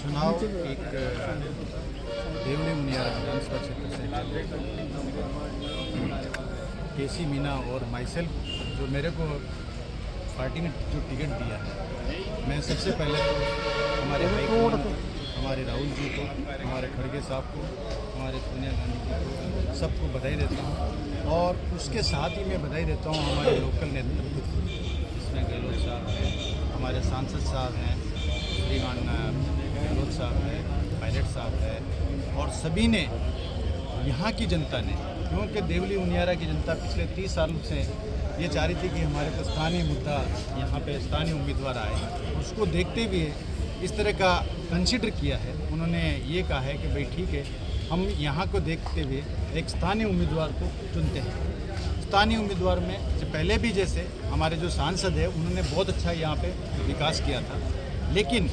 चुनाव एक देवली मुनियारा विधानसभा क्षेत्र से केसी मीना और माइसेल्फ जो मेरे को पार्टी ने जो टिकट दिया है, मैं सबसे पहले तो हमारे हाईकमान को, हमारे राहुल जी को, हमारे खड़गे साहब को, हमारे सोनिया गांधी जी को, सबको बधाई देता हूँ। और उसके साथ ही मैं बधाई देता हूँ हमारे लोकल नेतृत्व, जिसमें गहलोत साहब हैं, हमारे सांसद साहब हैं, श्रीमान गहलोत साहब हैं, पायलट साहब हैं, और सभी ने, यहाँ की जनता ने, क्योंकि देवली मुनियारा की जनता पिछले 30 सालों से ये चाह रही थी कि हमारे को स्थानीय मुद्दा, यहाँ पे स्थानीय उम्मीदवार आए, उसको देखते हुए इस तरह का कंसिडर किया है। उन्होंने ये कहा है कि भाई ठीक है, हम यहाँ को देखते हुए एक स्थानीय उम्मीदवार को चुनते हैं। स्थानीय उम्मीदवार में जो पहले भी जैसे हमारे जो सांसद है, उन्होंने बहुत अच्छा यहाँ पे विकास किया था, लेकिन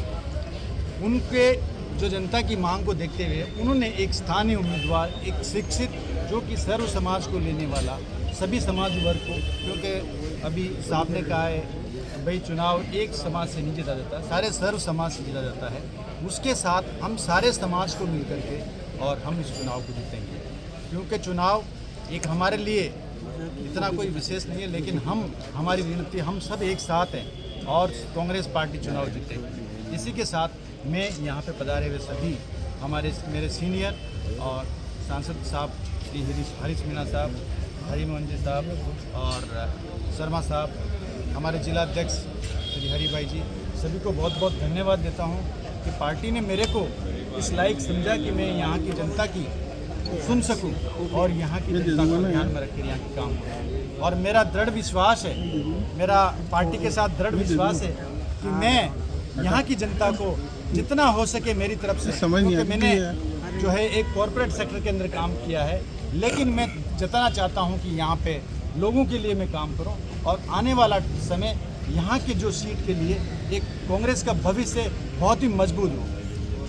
उनके जो जनता की मांग को देखते हुए उन्होंने एक स्थानीय उम्मीदवार, एक शिक्षित, जो कि सर्व समाज को लेने वाला, सभी समाज वर्ग को, क्योंकि अभी साहब ने कहा है भाई चुनाव एक समाज से नहीं जीता जाता, सारे सर्व समाज से जीता जाता है। उसके साथ हम सारे समाज को मिल करके और हम इस चुनाव को जीतेंगे, क्योंकि चुनाव एक हमारे लिए इतना कोई विशेष नहीं है, लेकिन हमारी विनती, हम सब एक साथ हैं और कांग्रेस पार्टी चुनाव जीतेगी। इसी के साथ मैं यहाँ पे पधारे हुए सभी मेरे सीनियर और सांसद साहब श्री हरीश मीना साहब, हरिमोहन जी साहब और शर्मा साहब, हमारे जिला अध्यक्ष श्री हरी भाई जी, सभी को बहुत बहुत धन्यवाद देता हूँ कि पार्टी ने मेरे को इस लायक समझा कि मैं यहाँ की जनता की सुन सकूं और यहाँ की जनता को ध्यान में रखकर यहाँ की काम करूँ। और मेरा दृढ़ विश्वास है, मेरा पार्टी के साथ दृढ़ विश्वास है कि मैं यहाँ की जनता को जितना हो सके मेरी तरफ से, क्योंकि मैंने जो है एक कॉर्पोरेट सेक्टर के अंदर काम किया है, लेकिन मैं जताना चाहता हूँ कि यहाँ पे लोगों के लिए मैं काम करूँ और आने वाला समय यहाँ की जो सीट के लिए एक कांग्रेस का भविष्य बहुत ही मजबूत हो,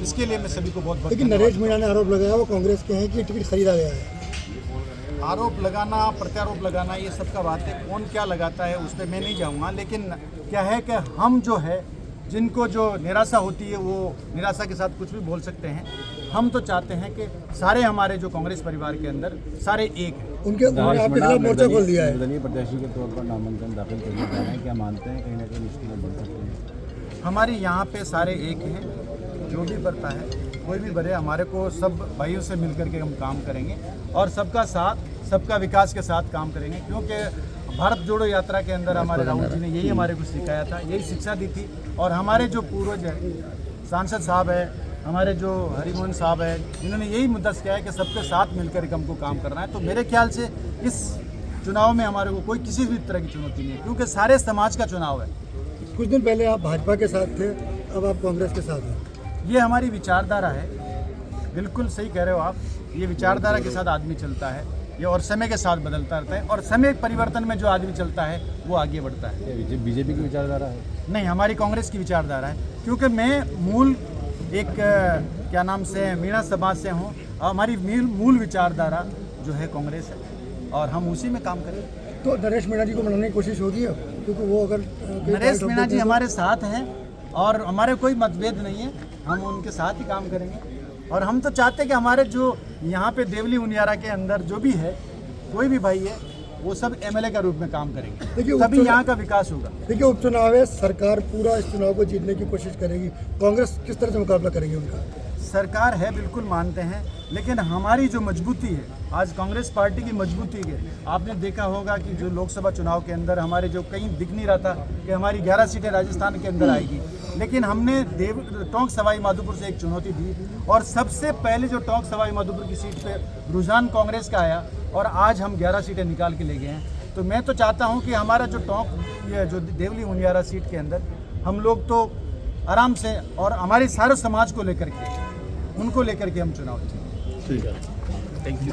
इसके लिए मैं सभी को बहुत बहुत। लेकिन नरेश मीणा ने आरोप लगाया वो कांग्रेस के हैं कि टिकट खरीदा गया है। आरोप लगाना, प्रत्यारोप लगाना, ये सबका बात है, कौन क्या लगाता है उस पर मैं नहीं जाऊँगा, लेकिन क्या है कि हम जो है, जिनको जो निराशा होती है वो निराशा के साथ कुछ भी बोल सकते हैं। हम तो चाहते हैं कि सारे हमारे जो कांग्रेस परिवार के अंदर सारे एक हैं। उन्होंने आपके खिलाफ मोर्चा खोल दिया है। निर्दलीय प्रत्याशी के तौर पर नामांकन दाखिल करने जा रहे हैं, क्या मानते हैं कहीं ना कहीं मुश्किलें बढ़ सकती हैं? हमारी यहाँ पे सारे एक हैं, जो भी बढ़ता है कोई भी बढ़े, हमारे को सब भाइयों से मिल करके हम काम करेंगे और सबका साथ, सबका विकास के साथ काम करेंगे, क्योंकि भारत जोड़ो यात्रा के अंदर हमारे राहुल जी ने यही हमारे को सिखाया था, यही शिक्षा दी थी। और हमारे जो पूर्वज हैं, सांसद साहब है, हमारे जो हरिमोहन साहब है, इन्होंने यही मुद्दा सिखाया कि सबके साथ मिलकर के हमको काम करना है। तो मेरे ख्याल से इस चुनाव में हमारे को कोई किसी भी तरह की चुनौती नहीं है, क्योंकि सारे समाज का चुनाव है। कुछ दिन पहले आप भाजपा के साथ थे, अब आप कांग्रेस के साथ हैं। ये हमारी विचारधारा है, बिल्कुल सही कह रहे हो आप, ये विचारधारा के साथ आदमी चलता है, ये और समय के साथ बदलता रहता है, और समय परिवर्तन में जो आदमी चलता है वो आगे बढ़ता है। बीजेपी की विचारधारा है? नहीं, हमारी कांग्रेस की विचारधारा है, क्योंकि मैं मूल एक क्या नाम से मीणा समाज से हूँ, और हमारी मूल विचारधारा जो है कांग्रेस है और हम उसी में काम करें। तो नरेश मीणा जी को मनाने की कोशिश होगी अब, क्योंकि वो अगर नरेश मीणा जी हमारे साथ हैं और हमारे कोई मतभेद नहीं है, हम उनके साथ ही काम करेंगे। और हम तो चाहते हैं कि हमारे जो यहाँ पे देवली मुनियारा के अंदर जो भी है, कोई भी भाई है, वो सब एमएलए का रूप में काम करेंगे, तभी यहाँ का विकास होगा। देखिए, उपचुनाव है, सरकार पूरा इस चुनाव को जीतने की कोशिश करेगी, कांग्रेस किस तरह से मुकाबला करेगी उनका? सरकार है, बिल्कुल मानते हैं, लेकिन हमारी जो मजबूती है, आज कांग्रेस पार्टी की मजबूती है, आपने देखा होगा कि जो लोकसभा चुनाव के अंदर हमारे जो कहीं दिख नहीं रहा था कि हमारी 11 सीटें राजस्थान के अंदर आएगी, लेकिन हमने टोंक सवाई माधोपुर से एक चुनौती दी और सबसे पहले जो टोंक सवाई माधोपुर की सीट पे रुझान कांग्रेस का आया और आज हम 11 सीटें निकाल के ले गए हैं। तो मैं तो चाहता हूं कि हमारा जो ये जो देवली मुनियारा सीट के अंदर हम लोग तो आराम से और हमारे सारे समाज को लेकर के, उनको लेकर के हम चुनाव जीतेंगे। ठीक है, थैंक यू।